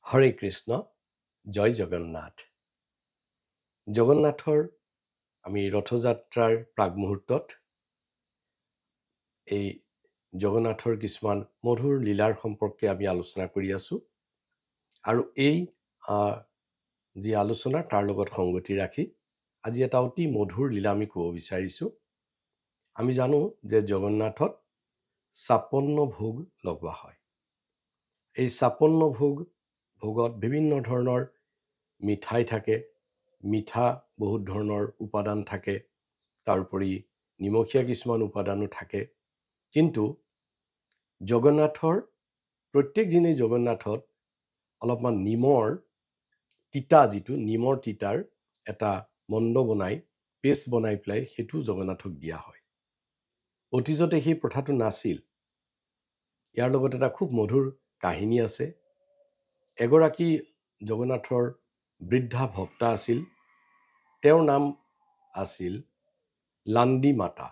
হৰে কৃষ্ণ জয় জগন্নাথ জগন্নাথৰ আমি ৰথযাত্ৰাৰ প্ৰাগমুহূৰ্তত এই জগন্নাথৰ কিছুমান মধুৰ লীলাৰ সম্পৰ্কে আমি আলোচনা কৰি আছো আৰু এই যি আলোচনা তাৰ লগত সংগতি ৰাখি আজি এটা অতি মধুৰ লীলা আমি ক'ব বিচাৰিছো আমি জানো যে জগন্নাথত ৫৬ ভোগ লগোৱা হয় এই ৫৬ ভোগত বিভিন্ন ধৰণৰ মিঠাই থাকে মিঠা বহুত ধৰণৰ উপাদান থাকে তাৰোপৰি নিমখীয়া কিছুমান উপাদানো থাকে কিন্তু জগন্নাথৰ প্ৰত্যেক দিনেই জগন্নাথত অলপমান নিমৰ তিতা যিটো নিমৰ তিতাৰ এটা মণ্ড বনাই পেষ্ট বনাই পেলাই সেইটো জগন্নাথক দিয়া হয় অতীজতে সেই প্ৰথাটো নাছিল ইয়াৰ লগত এটা খুব মধুৰ কাহিনী আছে এগৰাকী জগন্নাথৰ বৃদ্ধা ভক্তা আছিল তেওঁৰ নাম আছিল লাণ্ডী মাতা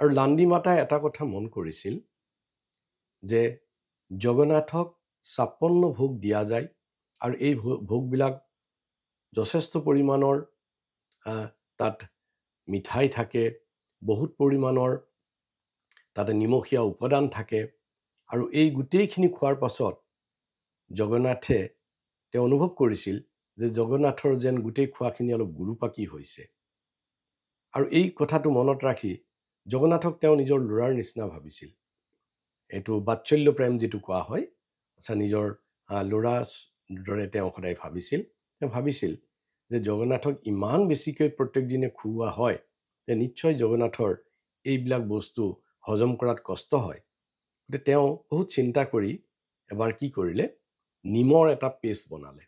আৰু লাণ্ডী মাতাই এটা কথা মন কৰিছিল যে জগন্নাথক ৫৬ ভোগ দিয়া যায় আৰু এই ভোগবিলাক যথেষ্ট পৰিমাণৰ তাত মিঠাই থাকে বহুত পৰিমাণৰ তাতে নিমখীয়া উপাদান থাকে আৰু এই গোটেইখিনি খোৱাৰ পাছত জগন্নাথে তেওঁ অনুভৱ কৰিছিল যে জগন্নাথৰ যেন গোটেই খোৱাখিনি অলপ গুৰুপাকি হৈছে আৰু এই কথাটো মনত ৰাখি জগন্নাথক তেওঁ নিজৰ ল'ৰাৰ নিচিনা ভাবিছিল এইটো বাৎসল্য প্ৰেম যিটো কোৱা হয় নিজৰ ল'ৰাৰ দৰে তেওঁ সদায় ভাবিছিল যে জগন্নাথক ইমান বেছিকৈ প্ৰত্যেক দিনে খুওৱা হয় যে নিশ্চয় জগন্নাথৰ এইবিলাক বস্তু হজম কৰাত কষ্ট হয় গতিকে তেওঁ বহুত চিন্তা কৰি এবাৰ কি কৰিলে নিমৰ এটা পেষ্ট বনালে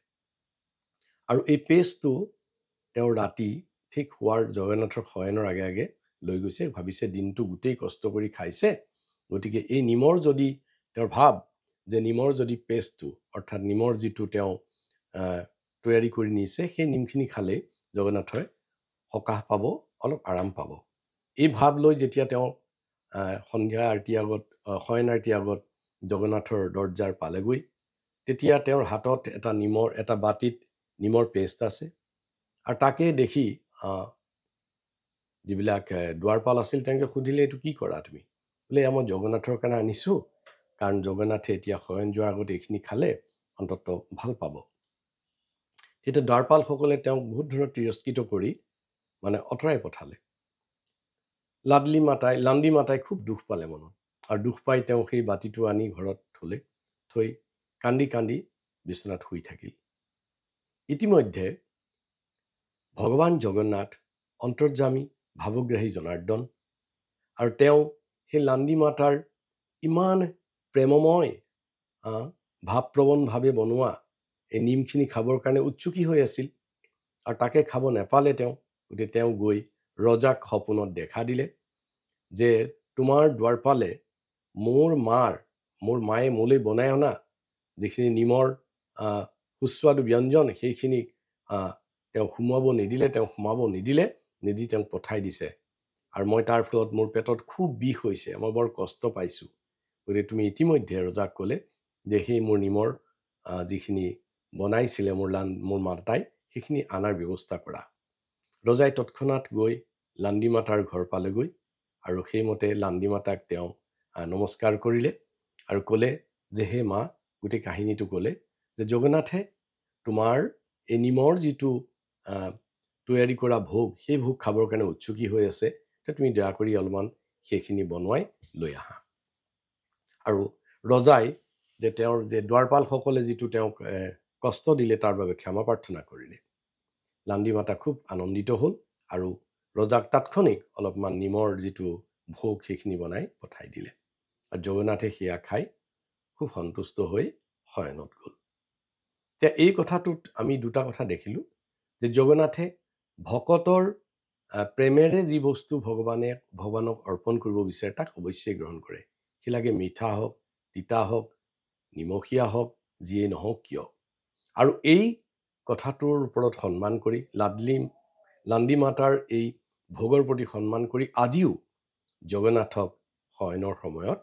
আৰু এই পেষ্টটো তেওঁ ৰাতি ঠিক হোৱাৰ জগন্নাথৰ শয়নৰ আগে আগে লৈ গৈছে ভাবিছে দিনটো গোটেই কষ্ট কৰি খাইছে গতিকে এই নিমৰ যদি তেওঁৰ ভাব যে নিমৰ যদি পেষ্টটো অৰ্থাৎ নিমৰ যিটো তেওঁ তৈয়াৰী কৰি নিছে সেই নিমখিনি খালে জগন্নাথই সকাহ পাব অলপ আৰাম পাব এই ভাব লৈ যেতিয়া তেওঁ সন্ধিয়া আৰতিৰ আগত শয়ন আৰতিৰ আগত জগন্নাথৰ দৰজাৰ পালেগৈ তেতিয়া তেওঁৰ হাতত এটা বাটিত নিমৰ পেষ্ট আছে আৰু তাকে দেখি যিবিলাক দুৱাৰপাল আছিল তেওঁলোকে সুধিলে এইটো কি কৰা তুমি বোলে মই জগন্নাথৰ কাৰণে আনিছো কাৰণ জগন্নাথে এতিয়া শয়ন যোৱাৰ আগত এইখিনি খালে অন্তত ভাল পাব তেতিয়া দুৱাৰপালসকলে তেওঁক বহুত ধৰণৰ তিৰস্কৃত কৰি মানে অঁতৰাই পঠালে লাণ্ডী মাতাই খুব দুখ পালে মনত আৰু দুখ পাই তেওঁ সেই বাটিটো আনি ঘৰত থৈ কান্দি কান্দি বিচনাত শুই থাকিল ইতিমধ্যে ভগৱান জগন্নাথ অন্তৰ্যামী ভাৱগ্ৰাহী জনাৰ্দন আৰু তেওঁ সেই লাণ্ডী মাতাৰ ইমান প্ৰেমময় ভাৱপ্ৰৱণভাৱে বনোৱা এই নিমখিনি খাবৰ কাৰণে উৎসুকী হৈ আছিল আৰু তাকে খাব নেপালে গতিকে তেওঁ গৈ ৰজাক সপোনত দেখা দিলে যে তোমাৰ দুৱাৰপালে মোৰ মায়ে মোলৈ বনাই অনা যিখিনি নিমৰ সুস্বাদু ব্যঞ্জন সেইখিনি তেওঁ সোমাব নিদিলে তেওঁক পঠাই দিছে আৰু মই তাৰ ফলত মোৰ পেটত খুব বিষ হৈছে মই বৰ কষ্ট পাইছোঁ গতিকে তুমি ইতিমধ্যে ৰজাক ক'লে যে সেই মোৰ নিমৰ যিখিনি বনাইছিলে মোৰ মাতাই সেইখিনি আনাৰ ব্যৱস্থা কৰা ৰজাই তৎক্ষণাত গৈ লাণ্ডী মাতাৰ ঘৰ পালেগৈ আৰু সেইমতে লাণ্ডী মাতাক তেওঁ নমস্কাৰ কৰিলে আৰু ক'লে যে হে মা গোটেই কাহিনীটো ক'লে যে জগন্নাথে তোমাৰ এই নিমৰ যিটো তৈয়াৰী কৰা ভোগ সেই ভোগ খাবৰ কাৰণে উৎসুকী হৈ আছে তুমি দয়া কৰি অলপমান সেইখিনি বনোৱাই লৈ আহা আৰু ৰজাই যে তেওঁৰ যে দুৱাৰপালসকলে যিটো তেওঁক কষ্ট দিলে তাৰ বাবে ক্ষমা প্ৰাৰ্থনা কৰিলে লাণ্ডী মাতা খুব আনন্দিত হ'ল আৰু ৰজাক তাৎক্ষণিক অলপমান নিমৰ যিটো ভোগ সেইখিনি বনাই পঠাই দিলে আৰু জগন্নাথে সেয়া খাই খুব সন্তুষ্ট হৈ শয়নত গ'ল এতিয়া এই কথাটোত আমি দুটা কথা দেখিলো যে জগন্নাথে ভকতৰ প্ৰেমেৰে যি বস্তু ভগৱানক অৰ্পণ কৰিব বিচাৰে তাক অৱশ্যেই গ্ৰহণ কৰে সি লাগে মিঠা হওক তিতা হওক নিমখীয়া হওক যিয়ে নহওক কিয় আৰু এই কথাটোৰ ওপৰত সন্মান কৰি লাণ্ডী মাতাৰ এই ভোগৰ প্ৰতি সন্মান কৰি আজিও জগন্নাথক শয়নৰ সময়ত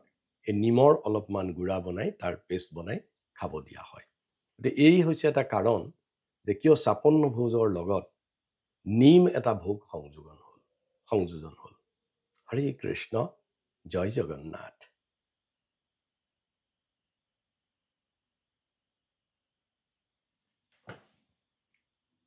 এই নিমৰ অলপমান গুড়া বনাই তাৰ পেষ্ট বনাই খাব দিয়া হয় এই হৈছে এটা কাৰণ যে কিয় ৫৬ ভোজৰ লগত নিম এটা ভোগ সংযোজন হ'ল। হৰে কৃষ্ণ, জয় জগন্নাথ।